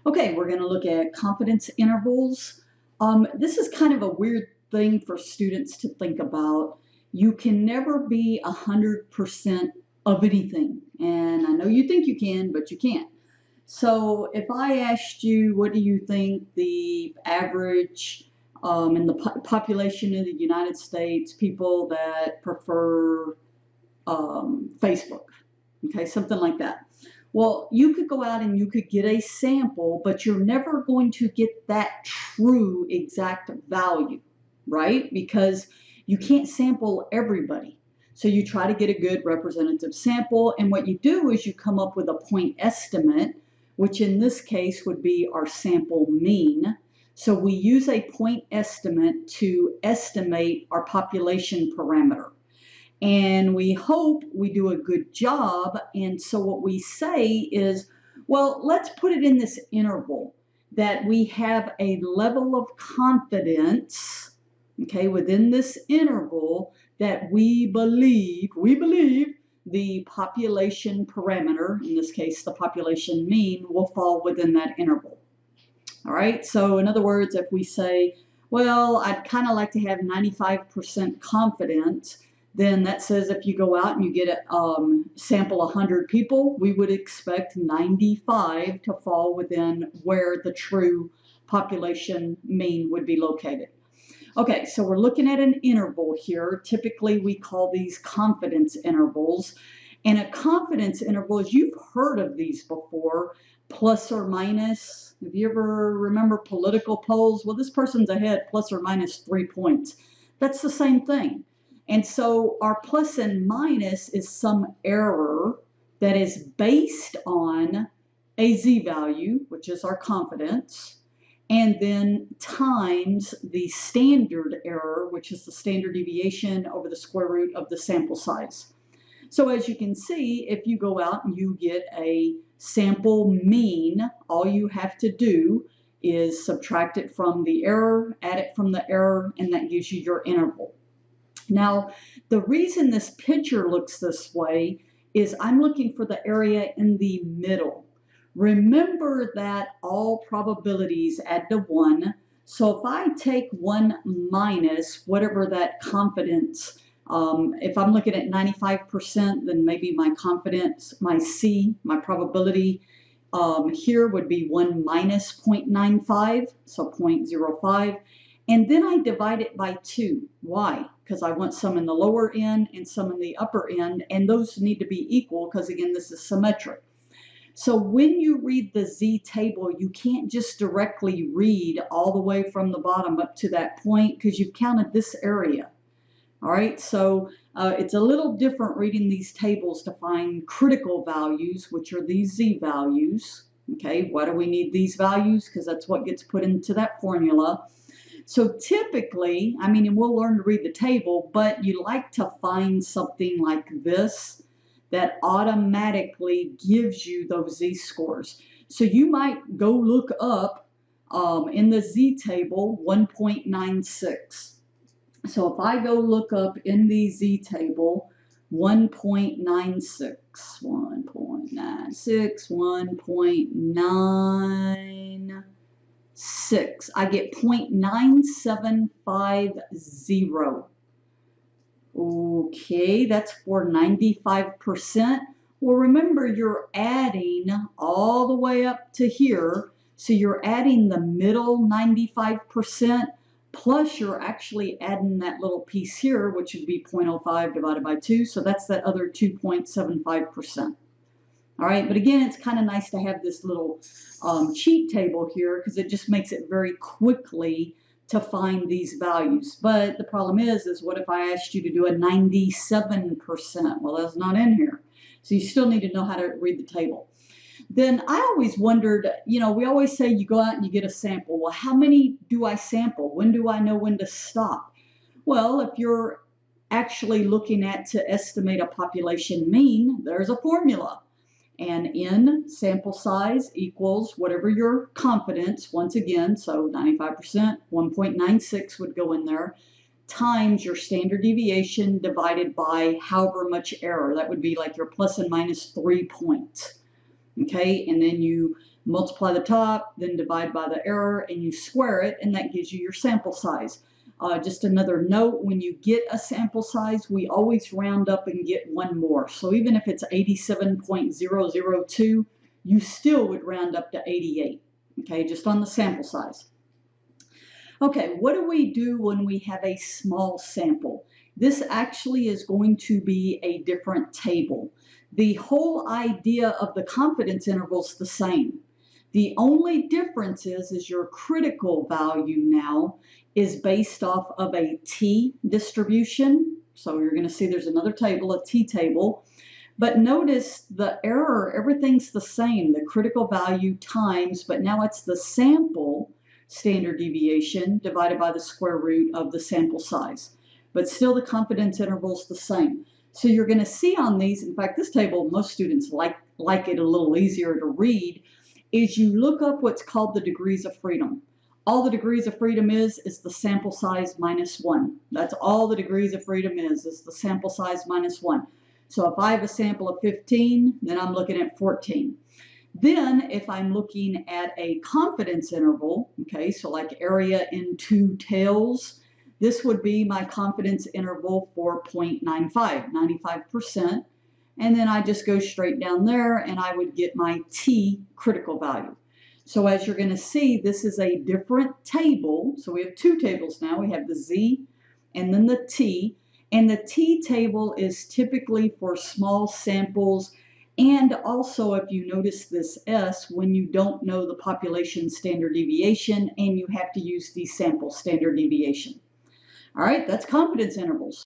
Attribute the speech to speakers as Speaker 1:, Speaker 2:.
Speaker 1: Okay, we're going to look at confidence intervals. This is kind of a weird thing for students to think about. You can never be 100% of anything. And I know you think you can, but you can't. So if I asked you, what do you think the average in the population of the United States, people that prefer Facebook, okay, something like that. Well, you could go out and you could get a sample, but you're never going to get that true exact value, right? Because you can't sample everybody. So you try to get a good representative sample, and what you do is you come up with a point estimate, which in this case would be our sample mean. So we use a point estimate to estimate our population parameter. And we hope we do a good job. And so what we say is, well, let's put it in this interval that we have a level of confidence, okay, within this interval that we believe the population parameter, in this case, the population mean, will fall within that interval. All right, so in other words, if we say, well, I'd kind of like to have 95% confidence, then that says if you go out and you get a sample 100 people, we would expect 95 to fall within where the true population mean would be located. Okay, so we're looking at an interval here. Typically, we call these confidence intervals. And a confidence interval, as you've heard of these before, plus or minus. If you ever remember political polls, well, this person's ahead plus or minus 3 points. That's the same thing. And so our plus and minus is some error that is based on a z-value, which is our confidence, and then times the standard error, which is the standard deviation over the square root of the sample size. So as you can see, if you go out and you get a sample mean, all you have to do is subtract it from the error, add it from the error, and that gives you your interval. Now, the reason this picture looks this way is I'm looking for the area in the middle. Remember that all probabilities add to 1. So if I take 1 minus whatever that confidence, if I'm looking at 95%, then maybe my confidence, my C, my probability here would be 1 minus 0.95, so 0.05. And then I divide it by 2. Why? Because I want some in the lower end and some in the upper end, and those need to be equal because, again, this is symmetric. So when you read the Z table, you can't just directly read all the way from the bottom up to that point because you've counted this area. All right, so it's a little different reading these tables to find critical values, which are these Z values. Okay, why do we need these values? Because that's what gets put into that formula. So typically, I mean, and we'll learn to read the table, but you like to find something like this that automatically gives you those Z-scores. So you might go look up in the Z table 1.96. So if I go look up in the Z table 1.96, 1.96, I get 0.9750. Okay, that's for 95%. Well, remember, you're adding all the way up to here. So you're adding the middle 95%, plus you're actually adding that little piece here, which would be 0.05 divided by 2. So that's that other 2.75%. All right, but again, it's kind of nice to have this little cheat table here because it just makes it very quickly to find these values. But the problem is what if I asked you to do a 97%? Well, that's not in here. So you still need to know how to read the table. Then I always wondered, you know, we always say you go out and you get a sample. Well, how many do I sample? When do I know when to stop? Well, if you're actually looking at to estimate a population mean, there's a formula. And N, sample size, equals whatever your confidence, once again, so 95%, 1.96 would go in there, times your standard deviation divided by however much error. That would be like your plus and minus 3 points. Okay, and then you Multiply the top, then divide by the error, and you square it, and that gives you your sample size. Just another note, when you get a sample size, we always round up and get one more. So even if it's 87.002, you still would round up to 88, okay, just on the sample size. Okay, what do we do when we have a small sample? This actually is going to be a different table. The whole idea of the confidence interval is the same. The only difference is your critical value now is based off of a t distribution. So you're going to see there's another table, a t table. But notice the error, everything's the same, the critical value times, but now it's the sample standard deviation divided by the square root of the sample size. But still the confidence interval is the same. So you're going to see on these, in fact, this table, most students like it a little easier to read, is you look up what's called the degrees of freedom. All the degrees of freedom is the sample size minus 1. That's all the degrees of freedom is the sample size minus 1. So if I have a sample of 15, then I'm looking at 14. Then if I'm looking at a confidence interval, okay, so like area in 2 tails, this would be my confidence interval for 0.95, 95%. And then I just go straight down there and I would get my t critical value. So as you're going to see, this is a different table. So we have 2 tables now. We have the z and then the t. And the t table is typically for small samples. And also, if you notice this S, when you don't know the population standard deviation and you have to use the sample standard deviation. All right, that's confidence intervals.